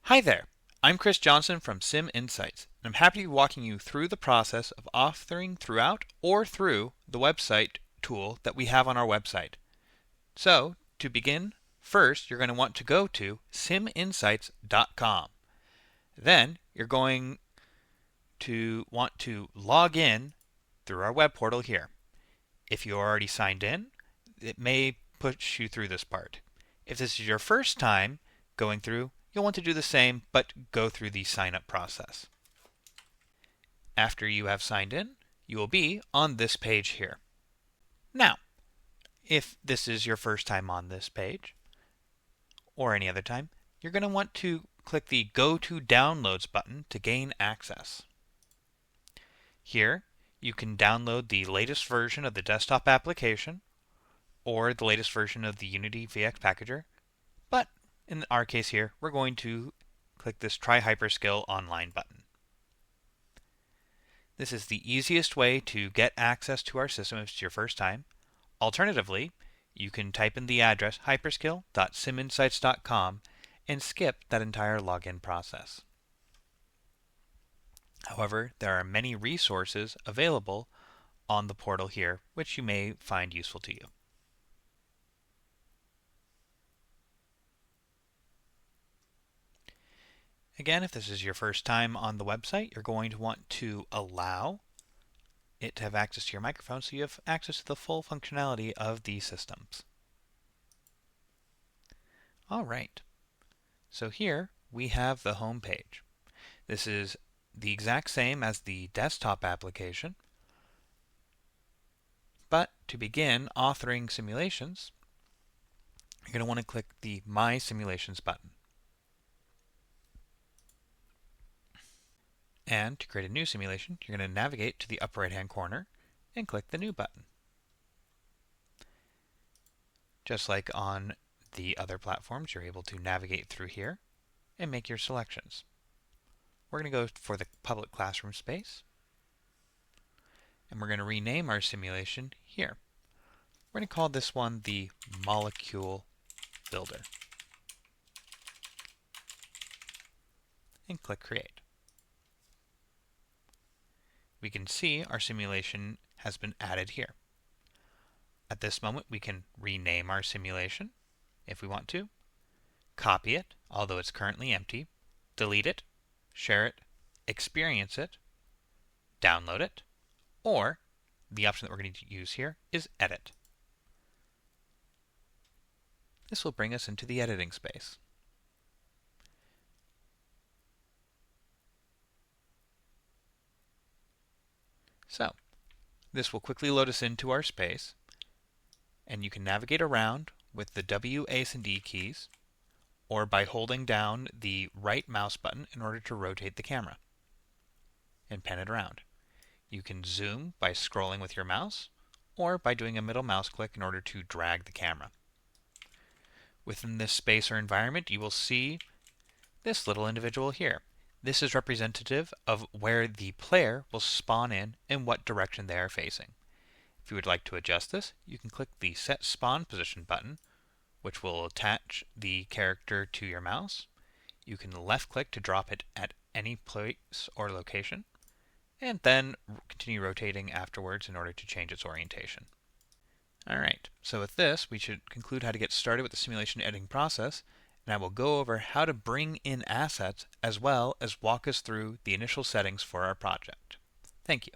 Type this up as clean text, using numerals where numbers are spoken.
Hi there, I'm Chris Johnson from Sim Insights, and I'm happy to be walking you through the process of authoring throughout or through the website tool that we have on our website. So, to begin, first you're going to want to go to siminsights.com. Then you're going to want to log in through our web portal here. If you're already signed in, it may push you through this part. If this is your first time going through, you'll want to do the same, but go through the sign up process. After you have signed in, you will be on this page here. Now, if this is your first time on this page, or any other time, you're going to want to click the Go to Downloads button to gain access. Here, you can download the latest version of the desktop application, or the latest version of the Unity VX Packager, but in our case here, we're going to click this Try HyperSkill Online button. This is the easiest way to get access to our system if it's your first time. Alternatively, you can type in the address hyperskill.siminsights.com and skip that entire login process. However, there are many resources available on the portal here, which you may find useful to you. Again, if this is your first time on the website, you're going to want to allow it to have access to your microphone so you have access to the full functionality of these systems. Alright, so here we have the home page. This is the exact same as the desktop application, but to begin authoring simulations, you're going to want to click the My Simulations button. And to create a new simulation, you're going to navigate to the upper right-hand corner and click the New button. Just like on the other platforms, you're able to navigate through here and make your selections. We're going to go for the public classroom space, and we're going to rename our simulation here. We're going to call this one the Molecule Builder, and click Create. We can see our simulation has been added here. At this moment, we can rename our simulation if we want to, copy it, although it's currently empty, delete it, share it, experience it, download it, or the option that we're going to use here is Edit. This will bring us into the editing space. So, this will quickly load us into our space, and you can navigate around with the W, A, and D keys, or by holding down the right mouse button in order to rotate the camera and pan it around. You can zoom by scrolling with your mouse, or by doing a middle mouse click in order to drag the camera. Within this space or environment, you will see this little individual here. This is representative of where the player will spawn in and what direction they are facing. If you would like to adjust this, you can click the Set Spawn Position button, which will attach the character to your mouse. You can left click to drop it at any place or location, and then continue rotating afterwards in order to change its orientation. Alright, so with this, we should conclude how to get started with the simulation editing process, and I will go over how to bring in assets as well as walk us through the initial settings for our project. Thank you.